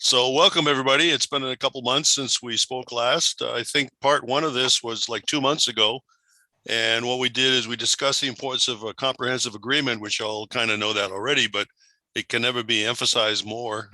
So welcome everybody. It's been a couple months since we spoke last. I think part one of this was like 2 months ago. And what we did is we discussed the importance of a comprehensive agreement, which y'all kind of know that already, but it can never be emphasized more.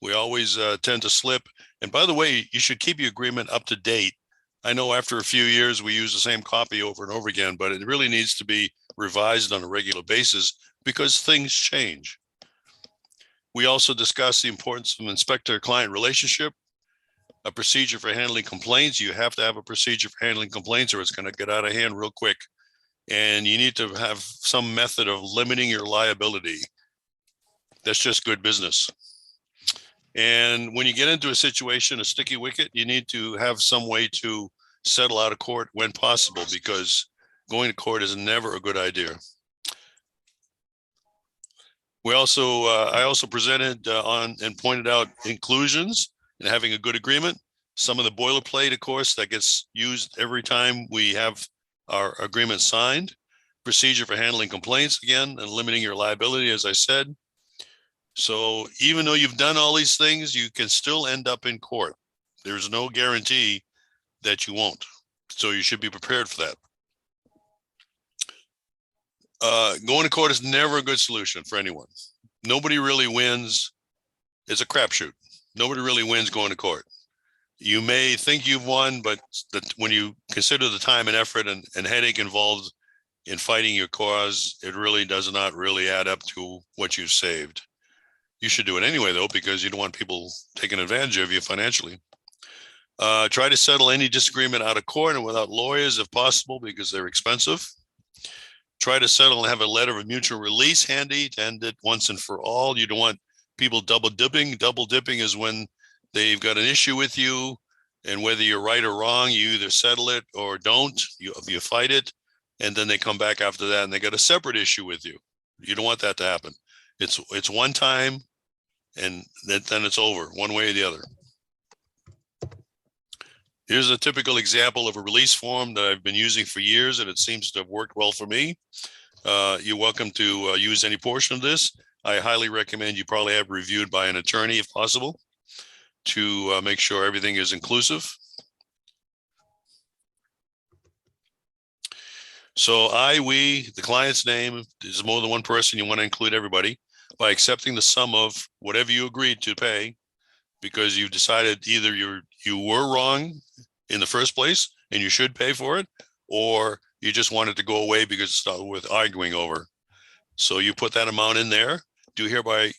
We always tend to slip. And by the way, you should keep your agreement up to date. I know after a few years, we use the same copy over and over again, but it really needs to be revised on a regular basis because things change. We also discussed the importance of inspector-client relationship, a procedure for handling complaints. You have to have a procedure for handling complaints or it's going to get out of hand real quick. And you need to have some method of limiting your liability. That's just good business. And when you get into a situation, a sticky wicket, you need to have some way to settle out of court when possible, because going to court is never a good idea. I also presented on and pointed out inclusions and having a good agreement. Some of the boilerplate, of course, that gets used every time we have our agreement signed. Procedure for handling complaints, again, and limiting your liability, as I said. So even though you've done all these things, you can still end up in court. There's no guarantee that you won't. So you should be prepared for that. Going to court is never a good solution for anyone. Nobody really wins. It's a crapshoot. Nobody really wins going to court. You may think you've won, but when you consider the time and effort and headache involved in fighting your cause, it really does not really add up to what you've saved. You should do it anyway, though, because you don't want people taking advantage of you financially. Try to settle any disagreement out of court and without lawyers if possible, because they're expensive. Try to settle and have a letter of mutual release handy to end it once and for all. You don't want people double dipping. Double dipping is when they've got an issue with you, and whether you're right or wrong, you either settle it or don't. You fight it, and then they come back after that and they got a separate issue with you. You don't want that to happen. It's one time, and then it's over one way or the other. Here's a typical example of a release form that I've been using for years, and it seems to have worked well for me. You're welcome to use any portion of this. I highly recommend you probably have reviewed by an attorney if possible to make sure everything is inclusive. So we, the client's name, there's more than one person, you want to include everybody by accepting the sum of whatever you agreed to pay, because you've decided either you were wrong in the first place and you should pay for it, or you just want it to go away because it's not worth arguing over. So you put that amount in there. Do hereby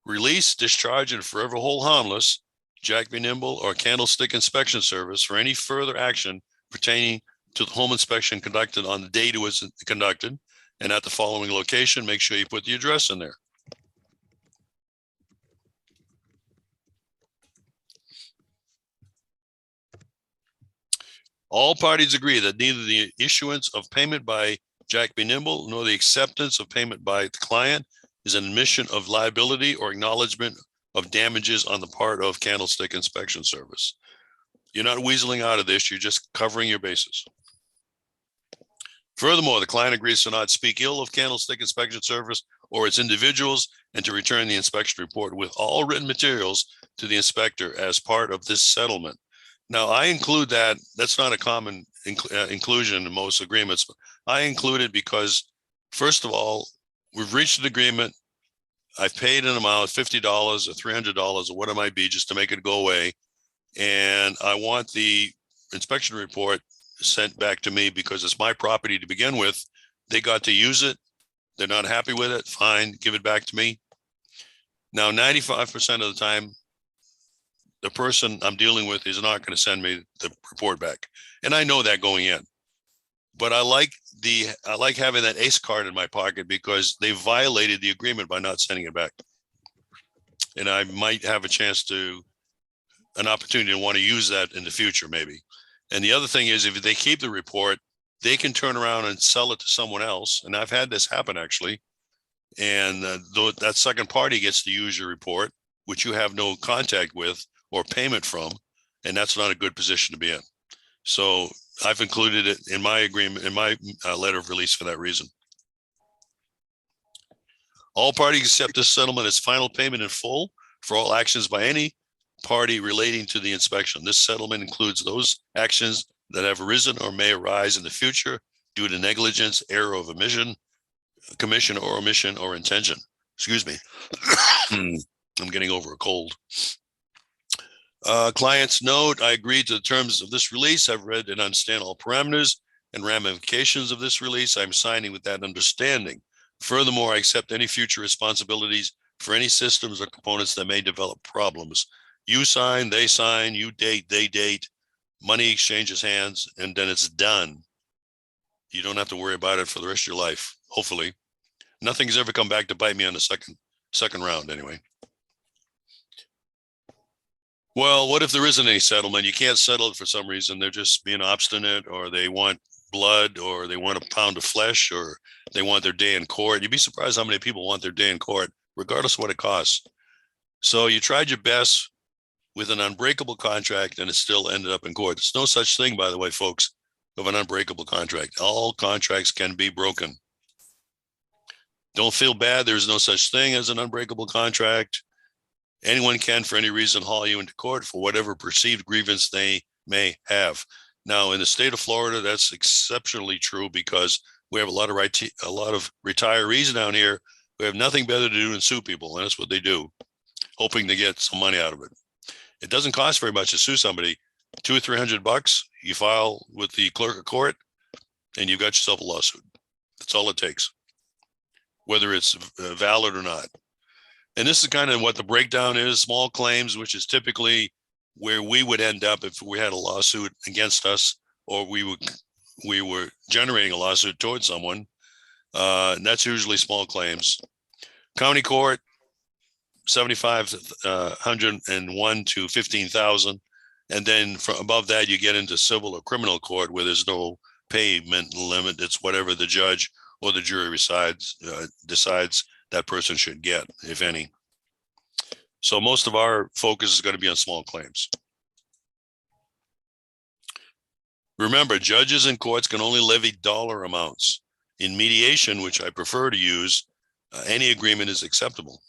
release, discharge, and forever hold harmless Jack B. Nimble or Candlestick Inspection Service for any further action pertaining to the home inspection conducted on the date it was conducted and at the following location. Make sure you put the address in there. All parties agree that neither the issuance of payment by Jack B. Nimble nor the acceptance of payment by the client is an admission of liability or acknowledgement of damages on the part of Candlestick Inspection Service. You're not weaseling out of this, you're just covering your bases. Furthermore, the client agrees to not speak ill of Candlestick Inspection Service or its individuals, and to return the inspection report with all written materials to the inspector as part of this settlement. Now, I include that. That's not a common inclusion in most agreements, but I include it because, first of all, we've reached an agreement. I've paid an amount, $50 or $300 or what it might be, just to make it go away. And I want the inspection report sent back to me because it's my property to begin with. They got to use it. They're not happy with it. Fine, give it back to me. Now, 95% of the time, the person I'm dealing with is not going to send me the report back. And I know that going in. But I like having that ace card in my pocket because they violated the agreement by not sending it back. And I might have an opportunity to want to use that in the future, maybe. And the other thing is, if they keep the report, they can turn around and sell it to someone else. And I've had this happen, actually. And that second party gets to use your report, which you have no contact with or payment from, and that's not a good position to be in. So I've included it in my agreement, in my letter of release for that reason. All parties accept this settlement as final payment in full for all actions by any party relating to the inspection. This settlement includes those actions that have arisen or may arise in the future due to negligence, error of omission, commission or omission, or intention. Excuse me. I'm getting over a cold. Clients note, I agree to the terms of this release. I've read and understand all parameters and ramifications of this release. I'm signing with that understanding. Furthermore, I accept any future responsibilities for any systems or components that may develop problems. You sign, you date, they date, money exchanges hands, and then it's done. You don't have to worry about it for the rest of your life, hopefully. Nothing's ever come back to bite me on the second round anyway. Well, what if there isn't any settlement? You can't settle it for some reason. They're just being obstinate, or they want blood, or they want a pound of flesh, or they want their day in court. You'd be surprised how many people want their day in court, regardless of what it costs. So you tried your best with an unbreakable contract, and it still ended up in court. There's no such thing, by the way, folks, of an unbreakable contract. All contracts can be broken. Don't feel bad. There's no such thing as an unbreakable contract. Anyone can, for any reason, haul you into court for whatever perceived grievance they may have. Now, in the state of Florida, that's exceptionally true because we have a lot of retirees down here who have nothing better to do than sue people, and that's what they do, hoping to get some money out of it. It doesn't cost very much to sue somebody. $200 or $300. You file with the clerk of court, and you've got yourself a lawsuit. That's all it takes, whether it's valid or not. And this is kind of what the breakdown is. Small claims, which is typically where we would end up if we had a lawsuit against us, or we were generating a lawsuit towards someone. And that's usually small claims. County court, $7,501 to $15,000. And then from above that, you get into civil or criminal court where there's no payment limit. It's whatever the judge or the jury decides that person should get, if any. So most of our focus is going to be on small claims. Remember, judges and courts can only levy dollar amounts. In mediation, which I prefer to use, any agreement is acceptable.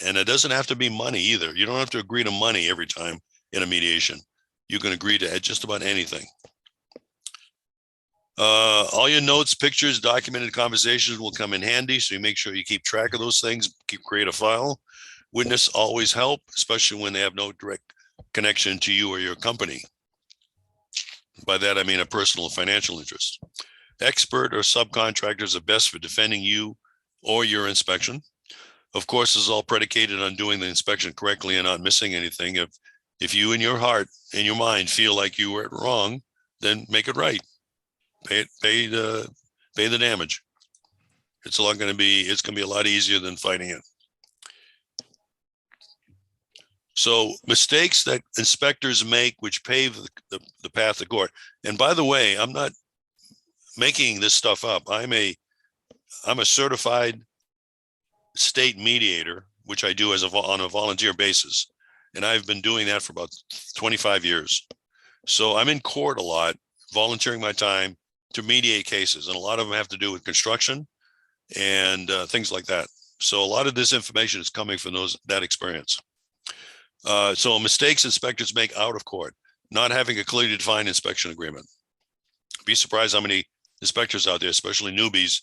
And it doesn't have to be money either. You don't have to agree to money every time in a mediation. You can agree to just about anything. All your notes, pictures, documented conversations will come in handy. So you make sure you keep track of those things, create a file. Witness always help, especially when they have no direct connection to you or your company. By that, I mean a personal or financial interest. Expert or subcontractors are best for defending you or your inspection. Of course, this is all predicated on doing the inspection correctly and not missing anything. If you in your heart, in your mind, feel like you were wrong, then make it right. Pay the damage. It's going to be a lot easier than fighting it. So mistakes that inspectors make, which pave the path to court. And by the way, I'm not making this stuff up. I'm a certified state mediator, which I do on a volunteer basis. And I've been doing that for about 25 years. So I'm in court a lot, volunteering my time to mediate cases. And a lot of them have to do with construction and things like that. So a lot of this information is coming from that experience. So mistakes inspectors make out of court, not having a clearly defined inspection agreement. Be surprised how many inspectors out there, especially newbies,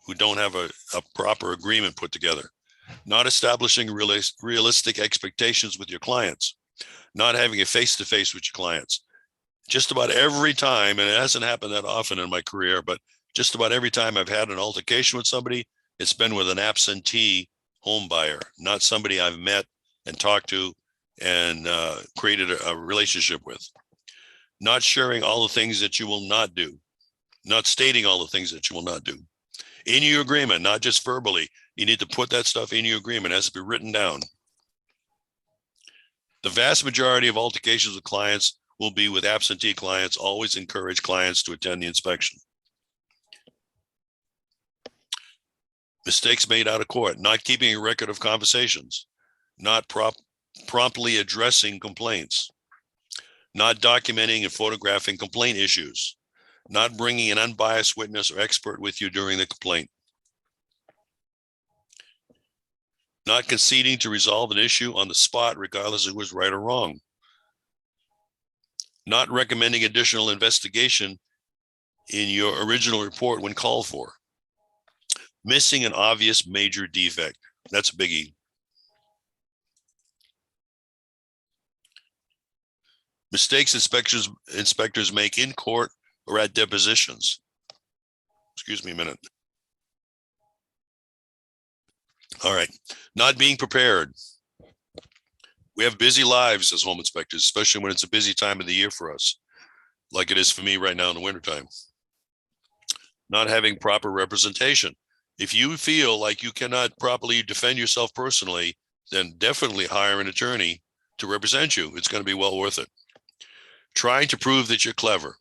who don't have a proper agreement put together. Not establishing realistic expectations with your clients. Not having a face-to-face with your clients. Just about every time, and it hasn't happened that often in my career, but just about every time I've had an altercation with somebody, it's been with an absentee home buyer, not somebody I've met and talked to and created a relationship with. Not sharing all the things that you will not do. Not stating all the things that you will not do. In your agreement, not just verbally. You need to put that stuff in your agreement. It has to be written down. The vast majority of altercations with clients will be with absentee clients. Always encourage clients to attend the inspection. Mistakes made out of court. Not keeping a record of conversations. Not promptly addressing complaints. Not documenting and photographing complaint issues. Not bringing an unbiased witness or expert with you during the complaint. not conceding to resolve an issue on the spot, regardless of who was right or wrong, not recommending additional investigation in your original report when called for, missing an obvious major defect. That's a biggie. Mistakes inspectors make in court or at depositions. Excuse me a minute. All right. Not being prepared. We have busy lives as home inspectors, especially when it's a busy time of the year for us, like it is for me right now in the wintertime. Not having proper representation. If you feel like you cannot properly defend yourself personally, then definitely hire an attorney to represent you. It's going to be well worth it. Trying to prove that you're clever.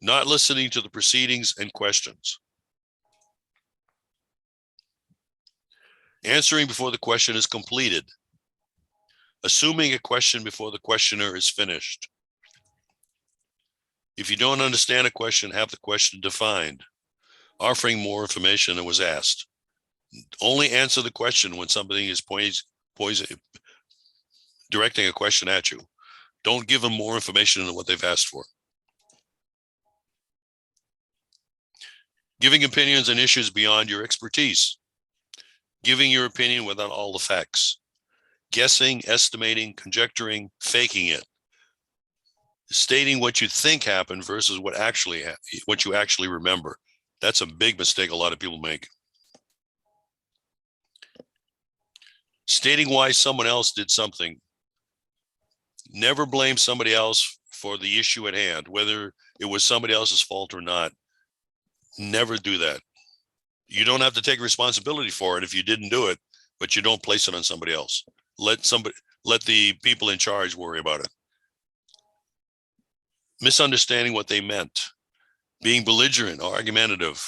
Not listening to the proceedings and questions. Answering before the question is completed. Assuming a question before the questioner is finished. If you don't understand a question, have the question defined. Offering more information than was asked. Only answer the question when somebody is directing a question at you. Don't give them more information than what they've asked for. Giving opinions on issues beyond your expertise. Giving your opinion without all the facts. Guessing, estimating, conjecturing, faking it. Stating what you think happened versus what you actually remember. That's a big mistake a lot of people make. Stating why someone else did something. Never blame somebody else for the issue at hand, whether it was somebody else's fault or not. Never do that. You don't have to take responsibility for it if you didn't do it, but you don't place it on somebody else. Let the people in charge worry about it. Misunderstanding what they meant. Being belligerent or argumentative.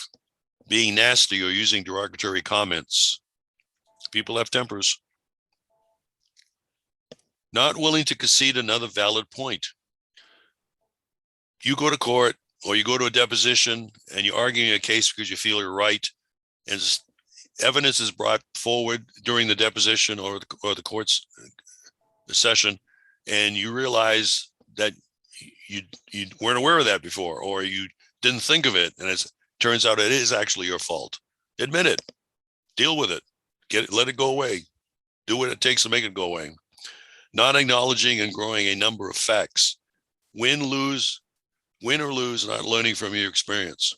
Being nasty or using derogatory comments. People have tempers. Not willing to concede another valid point. You go to court or you go to a deposition and you're arguing a case because you feel you're right, and evidence is brought forward during the deposition or the court's session, and you realize that you weren't aware of that before, or you didn't think of it, and it turns out it is actually your fault. Admit it. Deal with it. Let it go away. Do what it takes to make it go away. Not acknowledging and growing a number of facts. Win or lose, not learning from your experience.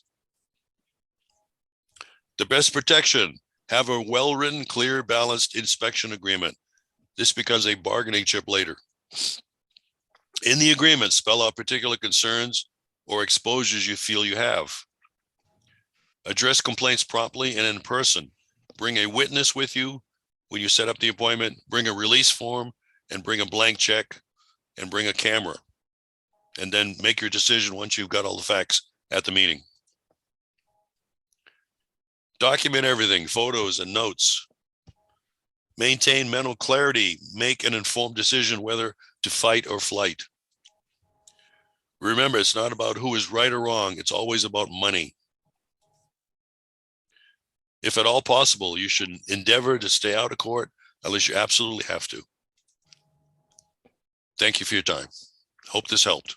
The best protection, have a well-written, clear, balanced inspection agreement. This becomes a bargaining chip later. In the agreement, spell out particular concerns or exposures you feel you have. Address complaints promptly and in person. Bring a witness with you when you set up the appointment. Bring a release form and bring a blank check and bring a camera. And then make your decision once you've got all the facts at the meeting. Document everything, photos and notes. Maintain mental clarity. Make an informed decision whether to fight or flight. Remember, it's not about who is right or wrong. It's always about money. If at all possible, you should endeavor to stay out of court unless you absolutely have to. Thank you for your time. Hope this helped.